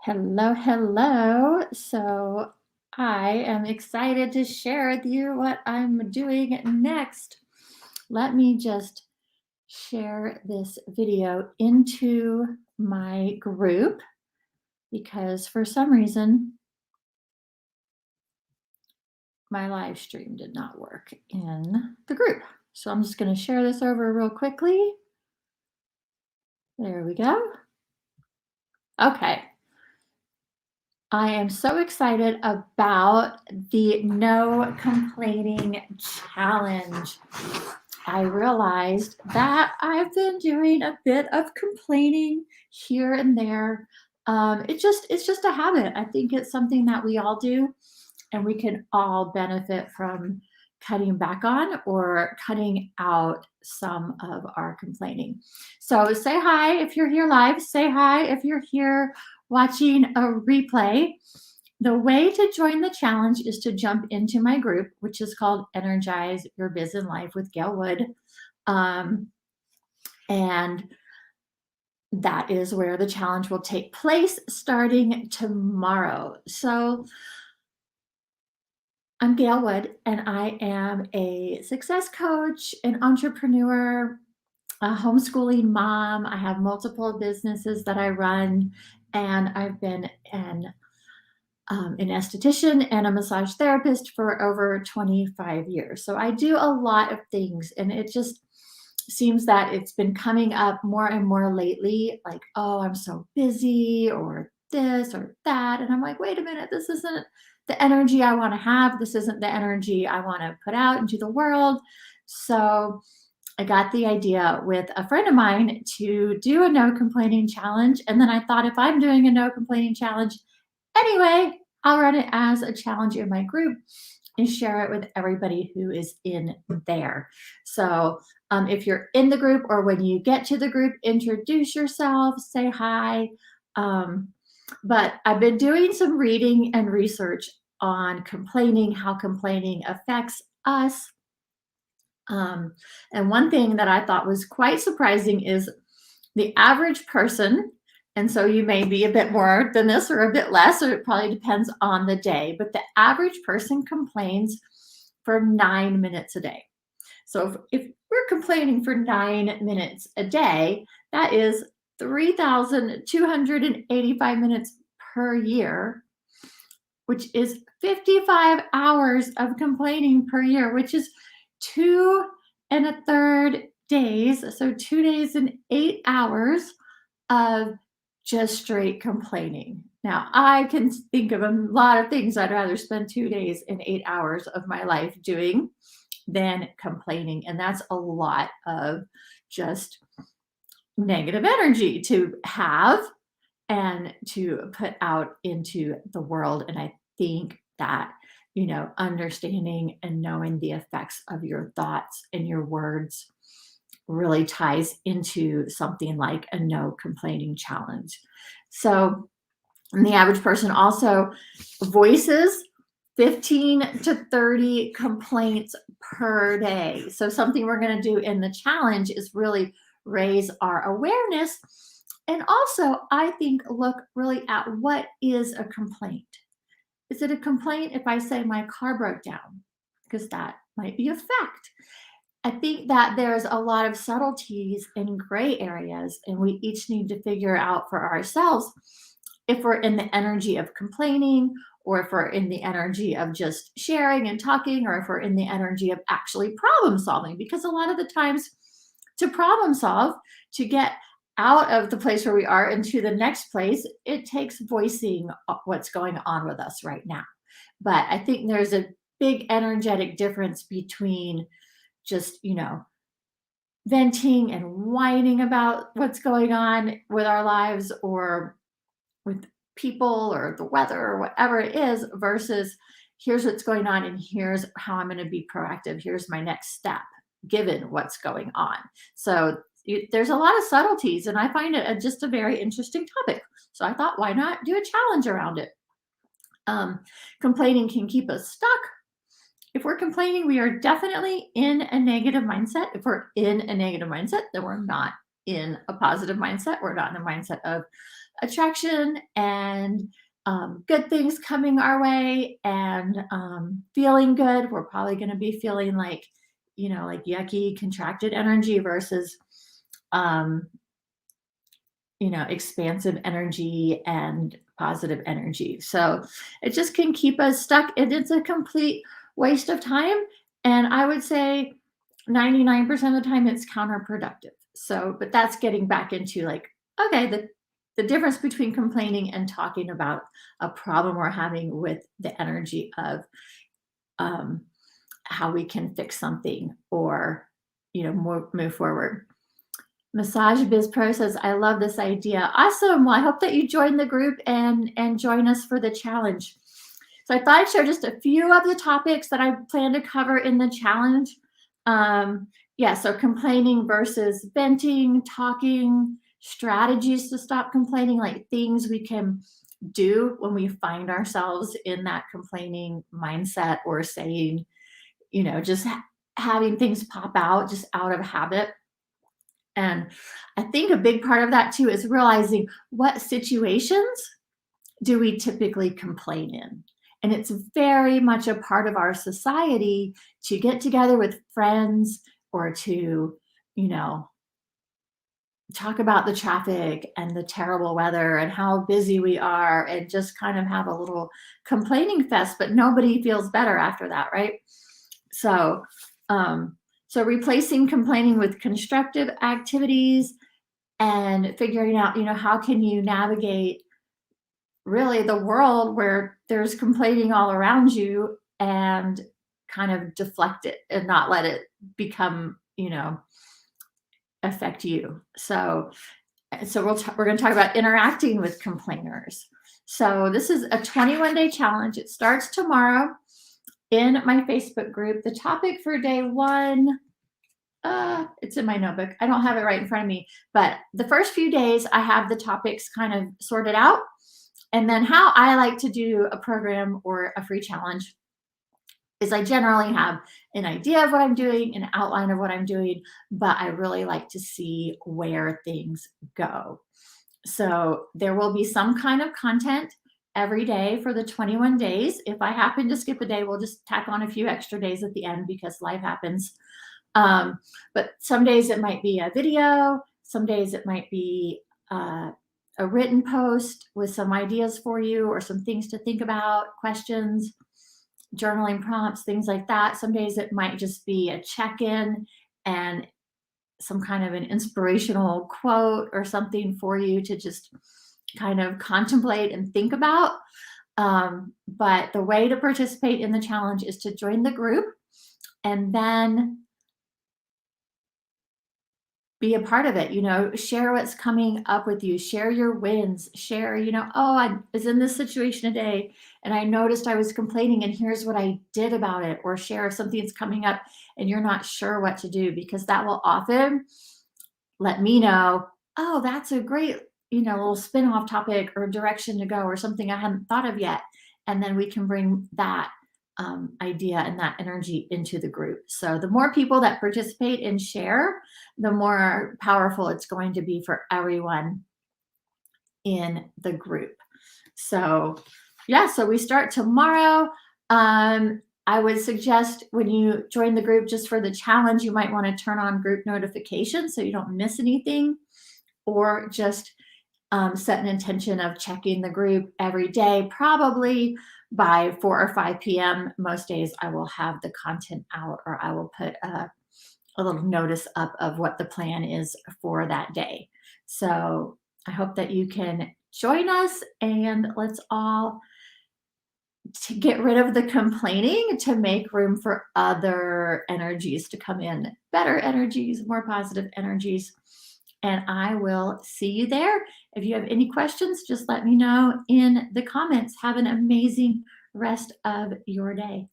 Hello, hello. So I am excited to share with you what I'm doing next. Let me just share this video into my group because for some reason my live stream did not work in the group. So I'm just going to share this over real quickly. There we go. Okay. I am so excited about the No Complaining Challenge. I realized that I've been doing a bit of complaining here and there. It's just a habit. I think it's something that we all do, and we can all benefit from cutting back on or cutting out some of our complaining. So say hi if you're here live. Say hi if you're here watching a replay. The way to join the challenge is to jump into my group, which is called Energize Your Biz and Life with Gail Wood. And that is where the challenge will take place starting tomorrow. So I'm Gail Wood, and I am a success coach, an entrepreneur, a homeschooling mom. I have multiple businesses that I run, and I've been an esthetician and a massage therapist for over 25 years. So I do a lot of things, and it just seems that it's been coming up more and more lately, like, oh, I'm so busy, or this or that. And I'm like, wait a minute, this isn't the energy I want to have. This isn't the energy I want to put out into the world. So I got the idea with a friend of mine to do a no complaining challenge. And then I thought, if I'm doing a no complaining challenge anyway, I'll run it as a challenge in my group and share it with everybody who is in there. So if you're in the group, or when you get to the group, introduce yourself, say hi. But I've been doing some reading and research on complaining, how complaining affects us. And one thing that I thought was quite surprising is the average person, and so you may be a bit more than this or a bit less, or it probably depends on the day, but the average person complains for 9 minutes a day. So if we're complaining for 9 minutes a day, that is 3,285 minutes per year, which is 55 hours of complaining per year, which is 2 1/3 days. So 2 days and 8 hours of just straight complaining. Now, I can think of a lot of things I'd rather spend 2 days and 8 hours of my life doing than complaining. And that's a lot of just negative energy to have and to put out into the world. And I think that, understanding and knowing the effects of your thoughts and your words really ties into something like a no complaining challenge. So, and the average person also voices 15 to 30 complaints per day. So, something we're going to do in the challenge is really raise our awareness. And also, I think, look really at what is a complaint. Is it a complaint if I say my car broke down? Because that might be a fact. I think that there's a lot of subtleties and gray areas, and we each need to figure out for ourselves if we're in the energy of complaining, or if we're in the energy of just sharing and talking, or if we're in the energy of actually problem solving. Because a lot of the times, to problem solve, to get out of the place where we are into the next place, it takes voicing what's going on with us right now. But I think there's a big energetic difference between just, venting and whining about what's going on with our lives, or with people, or the weather, or whatever it is, versus here's what's going on and here's how I'm going to be proactive. Here's my next step given what's going on. So there's a lot of subtleties, and I find it just a very interesting topic. So I thought, why not do a challenge around it? Complaining can keep us stuck. If we're complaining, we are definitely in a negative mindset. If we're in a negative mindset, then we're not in a positive mindset. We're not in a mindset of attraction and good things coming our way and feeling good. We're probably going to be feeling like, like yucky, contracted energy versus, um, expansive energy and positive energy. So it just can keep us stuck, and it's a complete waste of time. And I would say 99% of the time it's counterproductive. So, but that's getting back into like, okay, the difference between complaining and talking about a problem we're having with the energy of um, how we can fix something or, move forward. Massage Biz Pro says, I love this idea. Awesome. Well, I hope that you join the group and join us for the challenge. So I thought I'd share just a few of the topics that I plan to cover in the challenge. Yeah, so complaining versus venting, talking, strategies to stop complaining, like things we can do when we find ourselves in that complaining mindset or saying, just having things pop out just out of habit. And I think a big part of that too is realizing what situations do we typically complain in. And it's very much a part of our society to get together with friends or to, you know, talk about the traffic and the terrible weather and how busy we are and just kind of have a little complaining fest, but nobody feels better after that, right? So, so replacing complaining with constructive activities and figuring out, how can you navigate really the world where there's complaining all around you and kind of deflect it and not let it become, affect you. So we're going to talk about interacting with complainers. So this is a 21-day challenge. It starts tomorrow in my Facebook group. The topic for day one, it's in my notebook. I don't have it right in front of me, but the first few days I have the topics kind of sorted out. And then how I like to do a program or a free challenge is I generally have an idea of what I'm doing, an outline of what I'm doing, but I really like to see where things go. So there will be some kind of content every day for the 21 days. If I happen to skip a day, we'll just tack on a few extra days at the end because life happens. But some days it might be a video, some days it might be a written post with some ideas for you or some things to think about, questions, journaling prompts, things like that. Some days it might just be a check-in and some kind of an inspirational quote or something for you to just kind of contemplate and think about. But the way to participate in the challenge is to join the group and then be a part of it, share what's coming up with you, share your wins, share, oh, I was in this situation today and I noticed I was complaining and here's what I did about it, or share if something's coming up and you're not sure what to do, because that will often let me know, oh, that's a great, little spin-off topic or direction to go or something I hadn't thought of yet. And then we can bring that idea and that energy into the group. So the more people that participate and share, the more powerful it's going to be for everyone in the group. So yeah, so we start tomorrow. I would suggest when you join the group just for the challenge, you might want to turn on group notifications so you don't miss anything, or just set an intention of checking the group every day, probably by 4 or 5 p.m. Most days I will have the content out, or I will put a little notice up of what the plan is for that day. So I hope that you can join us and let's all to get rid of the complaining to make room for other energies to come in, better energies, more positive energies. And I will see you there. If you have any questions, just let me know in the comments. Have an amazing rest of your day.